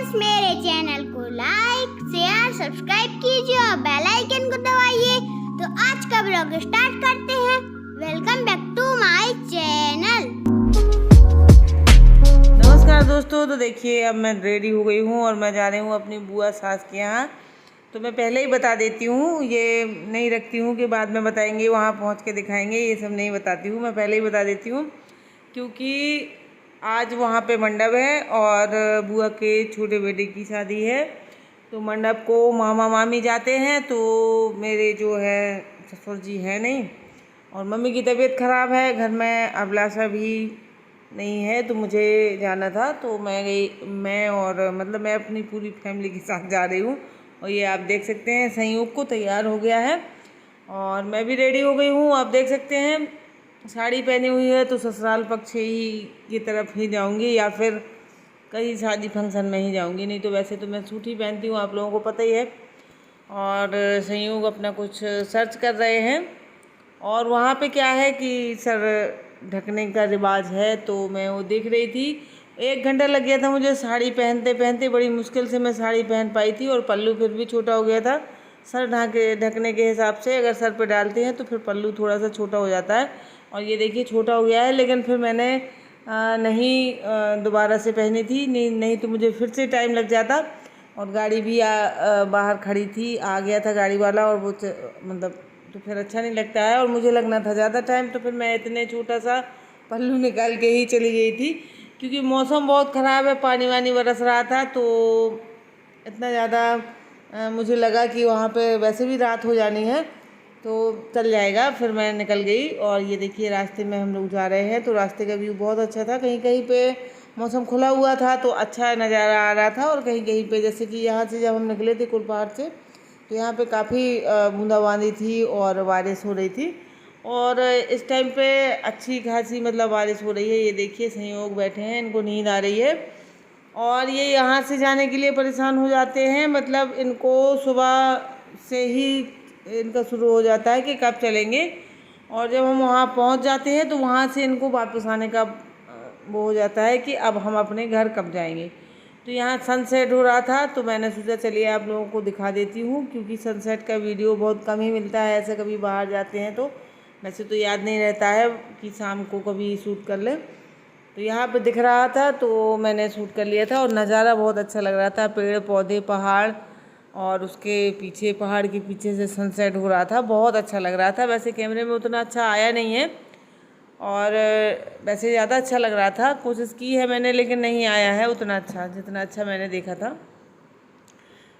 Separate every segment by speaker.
Speaker 1: Guys, मेरे channel को like share subscribe कीजिए और बेल आइकन को दबाइए। तो आज का ब्लॉग स्टार्ट करते हैं। Welcome back to my channel.
Speaker 2: नमस्कार दोस्तों, तो देखिए अब मैं रेडी हो गई हूँ और मैं जा रही हूँ अपनी बुआ सास के यहाँ। तो मैं पहले ही बता देती हूँ, ये नहीं रखती हूँ कि बाद में बताएंगे वहाँ पहुँच के दिखाएंगे, ये सब नहीं बताती हूँ। मैं पहले ही बता देती हूँ क्योंकि आज वहाँ पे मंडप है और बुआ के छोटे बेटे की शादी है। तो मंडप को मामा मामी जाते हैं, तो मेरे जो है ससुर जी है नहीं और मम्मी की तबीयत ख़राब है, घर में अभिलाषा भी नहीं है, तो मुझे जाना था। तो मैं गई, मैं और मतलब मैं अपनी पूरी फैमिली के साथ जा रही हूँ। और ये आप देख सकते हैं संयोग को तैयार हो गया है और मैं भी रेडी हो गई हूँ। आप देख सकते हैं साड़ी पहनी हुई है, तो ससुराल पक्ष ही की तरफ ही जाऊँगी या फिर कहीं शादी फंक्शन में ही जाऊँगी, नहीं तो वैसे तो मैं सूट ही पहनती हूँ, आप लोगों को पता ही है। और संयोग अपना कुछ सर्च कर रहे हैं और वहाँ पे क्या है कि सर ढकने का रिवाज है, तो मैं वो देख रही थी। 1 घंटा लग गया था मुझे साड़ी पहनते पहनते, बड़ी मुश्किल से मैं साड़ी पहन पाई थी और पल्लू फिर भी छोटा हो गया था। सर ढकने के हिसाब से अगर सर पे डालते हैं तो फिर पल्लू थोड़ा सा छोटा हो जाता है और ये देखिए छोटा हो गया है। लेकिन फिर मैंने नहीं दोबारा से पहनी थी, नहीं तो मुझे फिर से टाइम लग जाता और गाड़ी भी बाहर खड़ी थी, आ गया था गाड़ी वाला और वो मतलब तो फिर अच्छा नहीं लगता है और मुझे लगना था ज़्यादा टाइम, तो फिर मैं इतने छोटा सा पल्लू निकाल के ही चली गई थी क्योंकि मौसम बहुत ख़राब है, पानी वानी बरस रहा था। तो इतना ज़्यादा मुझे लगा कि वहाँ पे वैसे भी रात हो जानी है तो चल जाएगा, फिर मैं निकल गई। और ये देखिए रास्ते में हम लोग जा रहे हैं, तो रास्ते का व्यू बहुत अच्छा था, कहीं कहीं पे मौसम खुला हुआ था तो अच्छा नज़ारा आ रहा था और कहीं कहीं पे जैसे कि यहाँ से जब हम निकले थे कुलपहाड़ से तो यहाँ पे काफ़ी बूंदाबांदी थी और बारिश हो रही थी। और इस टाइम पे अच्छी खासी मतलब बारिश हो रही है। ये देखिए संयोग बैठे हैं, इनको नींद आ रही है और ये यहाँ से जाने के लिए परेशान हो जाते हैं, मतलब इनको सुबह से ही इनका शुरू हो जाता है कि कब चलेंगे और जब हम वहाँ पहुँच जाते हैं तो वहाँ से इनको वापस आने का वो हो जाता है कि अब हम अपने घर कब जाएंगे। तो यहाँ सनसेट हो रहा था तो मैंने सोचा चलिए आप लोगों को दिखा देती हूँ क्योंकि सनसेट का वीडियो बहुत कम ही मिलता है, ऐसे कभी बाहर जाते हैं तो वैसे तो याद नहीं रहता है कि शाम को कभी शूट कर लें। तो यहाँ पे दिख रहा था तो मैंने शूट कर लिया था और नज़ारा बहुत अच्छा लग रहा था, पेड़ पौधे पहाड़ और उसके पीछे पहाड़ के पीछे से सनसेट हो रहा था, बहुत अच्छा लग रहा था। वैसे कैमरे में उतना अच्छा आया नहीं है और वैसे ज़्यादा अच्छा लग रहा था, कोशिश की है मैंने लेकिन नहीं आया है उतना अच्छा जितना अच्छा मैंने देखा था।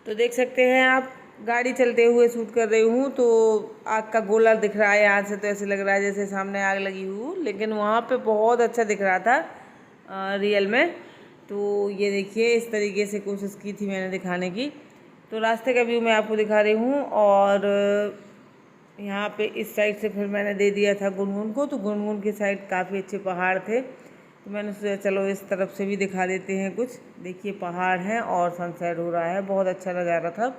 Speaker 2: तो देख सकते हैं आप गाड़ी चलते हुए शूट कर रही हूँ तो आग का गोला दिख रहा है यहाँ से, तो ऐसे लग रहा है जैसे सामने आग लगी हुई, लेकिन वहाँ पे बहुत अच्छा दिख रहा था रियल में। तो ये देखिए इस तरीके से कोशिश की थी मैंने दिखाने की। तो रास्ते का व्यू मैं आपको दिखा रही हूँ और यहाँ पे इस साइड से फिर मैंने दे दिया था गुनगुन को, तो गुनगुन के साइड काफ़ी अच्छे पहाड़ थे तो मैंने सोचा चलो इस तरफ से भी दिखा देते हैं कुछ। देखिए पहाड़ हैं और सनसेट हो रहा है, बहुत अच्छा नज़ारा था।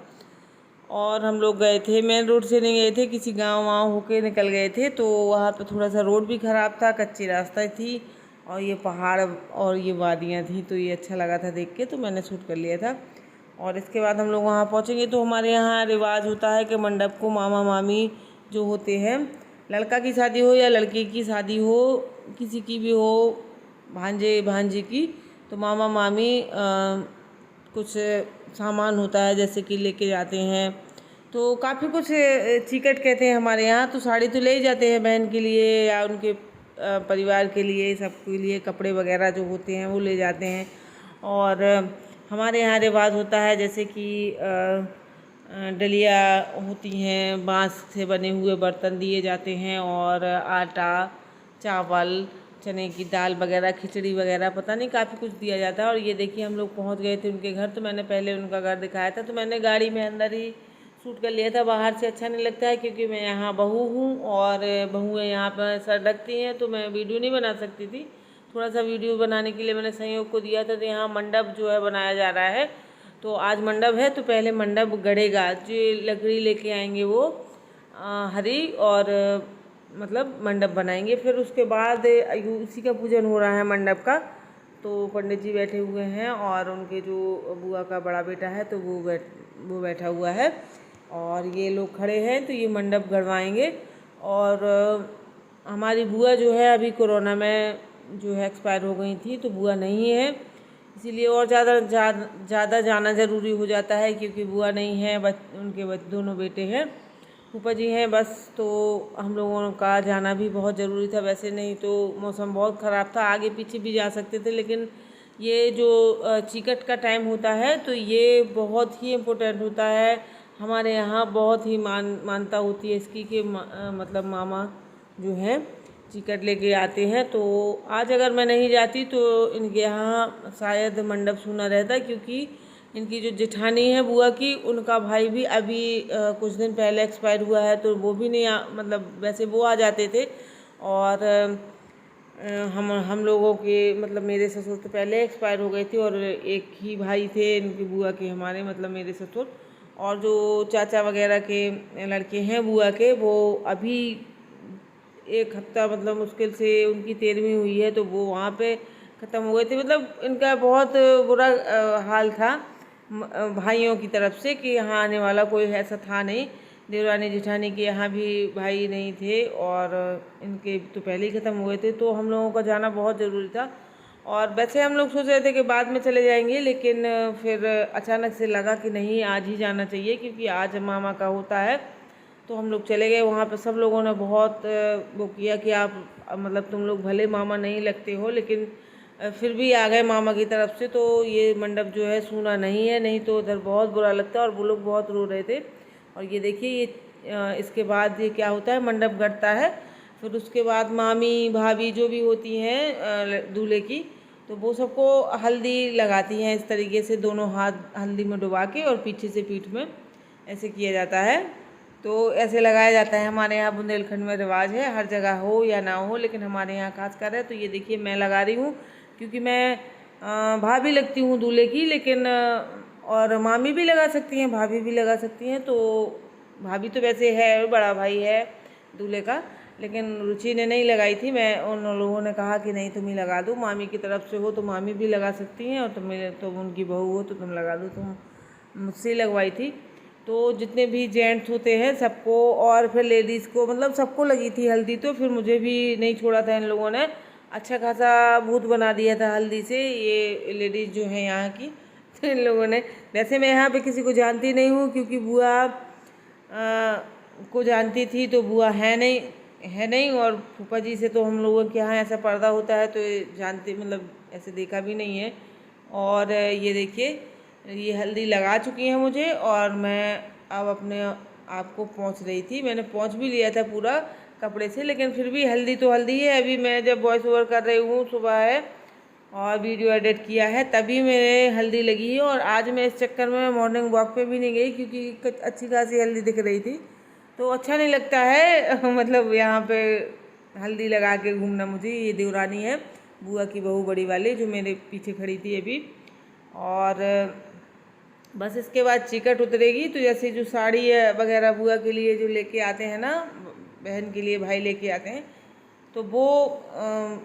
Speaker 2: और हम लोग गए थे, मेन रोड से नहीं गए थे, किसी गांव वाँव होके निकल गए थे, तो वहाँ पे थोड़ा सा रोड भी ख़राब था, कच्ची रास्ता थी और ये पहाड़ और ये वादियाँ थी, तो ये अच्छा लगा था देख के, तो मैंने शूट कर लिया था। और इसके बाद हम लोग वहाँ पहुँचेंगे तो हमारे यहाँ रिवाज होता है कि मंडप को मामा मामी जो होते हैं, लड़का की शादी हो या लड़की की शादी हो, किसी की भी हो, भांजे भांजी की, तो मामा मामी कुछ सामान होता है जैसे कि लेके जाते हैं, तो काफ़ी कुछ चिकट कहते हैं हमारे यहाँ। तो साड़ी तो ले ही जाते हैं बहन के लिए या उनके परिवार के लिए, सबके लिए कपड़े वगैरह जो होते हैं वो ले जाते हैं। और हमारे यहाँ रिवाज होता है जैसे कि डलिया होती हैं, बांस से बने हुए बर्तन दिए जाते हैं और आटा चावल चने की दाल वगैरह खिचड़ी वगैरह पता नहीं काफ़ी कुछ दिया जाता है। और ये देखिए हम लोग पहुंच गए थे उनके घर, तो मैंने पहले उनका घर दिखाया था, तो मैंने गाड़ी में अंदर ही शूट कर लिया था, बाहर से अच्छा नहीं लगता है क्योंकि मैं यहाँ बहू हूँ और बहुएँ यहाँ पर सर ढकती हैं तो मैं वीडियो नहीं बना सकती थी। थोड़ा सा वीडियो बनाने के लिए मैंने संयोग को दिया था। तो यहाँ मंडप जो है बनाया जा रहा है, तो आज मंडप है तो पहले मंडप गड़ेगा, जो लकड़ी लेके आएंगे वो हरी और मतलब मंडप बनाएंगे, फिर उसके बाद उसी का पूजन हो रहा है मंडप का। तो पंडित जी बैठे हुए हैं और उनके जो बुआ का बड़ा बेटा है तो वो बैठा हुआ है और ये लोग खड़े हैं। तो ये मंडप गड़वाएंगे। और हमारी बुआ जो है अभी कोरोना में जो है एक्सपायर हो गई थी, तो बुआ नहीं है, इसीलिए और ज़्यादा जाना ज़रूरी हो जाता है क्योंकि बुआ नहीं है, उनके दोनों बेटे हैं, फूफा जी हैं बस। तो हम लोगों का जाना भी बहुत ज़रूरी था। वैसे नहीं तो मौसम बहुत ख़राब था, आगे पीछे भी जा सकते थे, लेकिन ये जो चिकट का टाइम होता है तो ये बहुत ही इम्पोर्टेंट होता है। हमारे यहाँ बहुत ही मानता होती है इसकी कि मतलब मामा जो हैं चिकट लेके आते हैं। तो आज अगर मैं नहीं जाती तो इनके यहाँ शायद मंडप सूना रहता, क्योंकि इनकी जो जेठानी है बुआ की, उनका भाई भी अभी कुछ दिन पहले एक्सपायर हुआ है। तो वो भी नहीं मतलब वैसे वो आ जाते थे और हम लोगों के मतलब मेरे ससुर तो पहले एक्सपायर हो गए थे और एक ही भाई थे इनकी बुआ के, हमारे मतलब मेरे ससुर। और जो चाचा वगैरह के लड़के हैं बुआ के, वो अभी एक हफ्ता मतलब मुश्किल से उनकी 13वीं हुई है तो वो वहाँ पे ख़त्म हो गए थे। मतलब इनका बहुत बुरा हाल था भाइयों की तरफ से कि यहाँ आने वाला कोई ऐसा था नहीं। देवरानी जेठानी के यहाँ भी भाई नहीं थे और इनके तो पहले ही ख़त्म हो गए थे। तो हम लोगों का जाना बहुत ज़रूरी था। और वैसे हम लोग सोच रहे थे कि बाद में चले जाएंगे, लेकिन फिर अचानक से लगा कि नहीं, आज ही जाना चाहिए क्योंकि आज मामा का होता है। तो हम लोग चले गए वहाँ पर। सब लोगों ने बहुत वो किया कि आप मतलब तुम लोग भले मामा नहीं लगते हो, लेकिन फिर भी आ गए मामा की तरफ से। तो ये मंडप जो है सूना नहीं है, नहीं तो उधर बहुत बुरा लगता है और वो लोग बहुत रो रहे थे। और ये देखिए ये इसके बाद ये क्या होता है, मंडप गड़ता है, फिर उसके बाद मामी भाभी जो भी होती हैं दूल्हे की, तो वो सबको हल्दी लगाती हैं इस तरीके से, दोनों हाथ हल्दी में डुबा के और पीछे से पीठ में ऐसे किया जाता है। तो ऐसे लगाया जाता है। हमारे यहाँ बुंदेलखंड में रिवाज है, हर जगह हो या ना हो, लेकिन हमारे यहाँ खास कर है। तो ये देखिए मैं लगा रही हूँ क्योंकि मैं भाभी लगती हूँ दूल्हे की, लेकिन और मामी भी लगा सकती हैं, भाभी भी लगा सकती हैं। तो भाभी तो वैसे है, बड़ा भाई है दूल्हे का, लेकिन रुचि ने नहीं लगाई थी। मैं उन लोगों ने कहा कि नहीं तुम ही लगा दो, मामी की तरफ से हो तो मामी भी लगा सकती हैं और तुम उनकी बहू हो तो तुम लगा दो। तुम मुझसे लगवाई थी। तो जितने भी जेंट्स होते हैं सबको और फिर लेडीज़ को मतलब सबको लगी थी हल्दी। तो फिर मुझे भी नहीं छोड़ा था इन लोगों ने, अच्छा खासा भूत बना दिया था हल्दी से ये लेडीज़ जो है यहाँ की। तो इन लोगों ने, वैसे मैं यहाँ पे किसी को जानती नहीं हूँ क्योंकि बुआ को जानती थी, तो बुआ है नहीं और फूफा जी से तो हम लोगों के यहाँ ऐसा पर्दा होता है तो जानते, मतलब ऐसे देखा भी नहीं है। और ये देखिए ये हल्दी लगा चुकी है मुझे और मैं अब अपने आप को पोंछ रही थी। मैंने पोंछ भी लिया था पूरा कपड़े से, लेकिन फिर भी हल्दी तो हल्दी है। अभी मैं जब वॉइस ओवर कर रही हूँ, सुबह है और वीडियो एडिट किया है, तभी मेरे हल्दी लगी है। और आज मैं इस चक्कर में मॉर्निंग वॉक पे भी नहीं गई क्योंकि अच्छी खासी हल्दी दिख रही थी, तो अच्छा नहीं लगता है मतलब यहाँ पे हल्दी लगा के घूमना मुझे। ये देवरानी है बुआ की बहू बड़ी वाली जो मेरे पीछे खड़ी थी अभी। और बस इसके बाद चिकट उतरेगी तो जैसे जो साड़ी वगैरह बुआ के लिए जो लेके आते हैं ना, बहन के लिए भाई लेके आते हैं, तो वो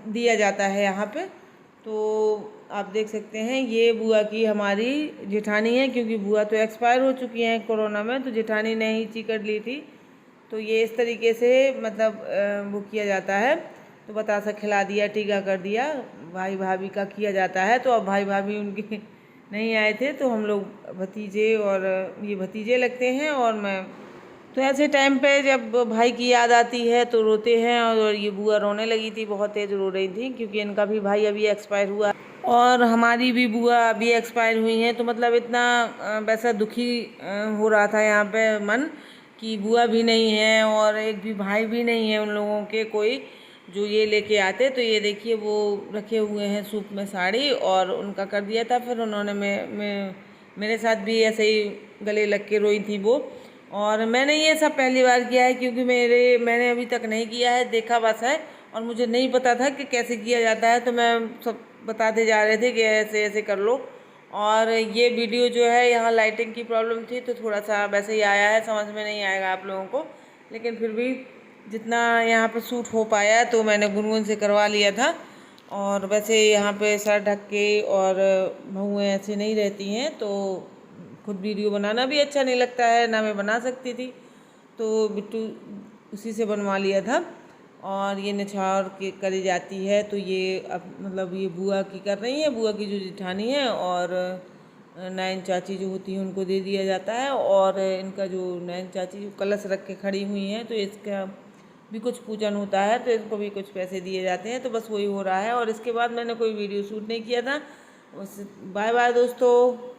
Speaker 2: दिया जाता है यहाँ पे। तो आप देख सकते हैं ये बुआ की हमारी जेठानी है, क्योंकि बुआ तो एक्सपायर हो चुकी हैं कोरोना में, तो जेठानी ने ही चिकट ली थी। तो ये इस तरीके से मतलब वो किया जाता है। तो बतासा खिला दिया, टीका कर दिया, भाई भाभी का किया जाता है। तो अब भाई भाभी उनके नहीं आए थे तो हम लोग भतीजे, और ये भतीजे लगते हैं और मैं। तो ऐसे टाइम पे जब भाई की याद आती है तो रोते हैं। और ये बुआ रोने लगी थी, बहुत तेज़ रो रही थी क्योंकि इनका भी भाई अभी एक्सपायर हुआ और हमारी भी बुआ अभी एक्सपायर हुई हैं। तो मतलब इतना वैसा दुखी हो रहा था यहाँ पे मन कि बुआ भी नहीं है और एक भी भाई भी नहीं है उन लोगों के कोई जो ये लेके आते। तो ये देखिए वो रखे हुए हैं सूप में साड़ी और उनका कर दिया था। फिर उन्होंने मेरे साथ भी ऐसे ही गले लग के रोई थी वो। और मैंने ये सब पहली बार किया है क्योंकि मैंने अभी तक नहीं किया है, देखा बस है और मुझे नहीं पता था कि कैसे किया जाता है। तो मैं सब बताते जा रहे थे कि ऐसे ऐसे कर लो। और ये वीडियो जो है यहाँ लाइटिंग की प्रॉब्लम थी तो थोड़ा सा वैसे ही आया है, समझ में नहीं आएगा आप लोगों को, लेकिन फिर भी जितना यहाँ पे शूट हो पाया तो मैंने गुनगुन से करवा लिया था। और वैसे यहाँ पे सर ढक के और बहुएं ऐसे नहीं रहती हैं, तो खुद वीडियो बनाना भी अच्छा नहीं लगता है, ना मैं बना सकती थी, तो बिट्टू उसी से बनवा लिया था। और ये निछावर के करी जाती है, तो ये अब मतलब ये बुआ की कर रही है, बुआ की जो जिठानी है, और नैन चाची जो होती हैं उनको दे दिया जाता है। और इनका जो नैन चाची जो कलश रख के खड़ी हुई हैं, तो इसका भी कुछ पूजन होता है, तो इसको भी कुछ पैसे दिए जाते हैं। तो बस वही हो रहा है, और इसके बाद मैंने कोई वीडियो शूट नहीं किया था। बस बाय बाय दोस्तों।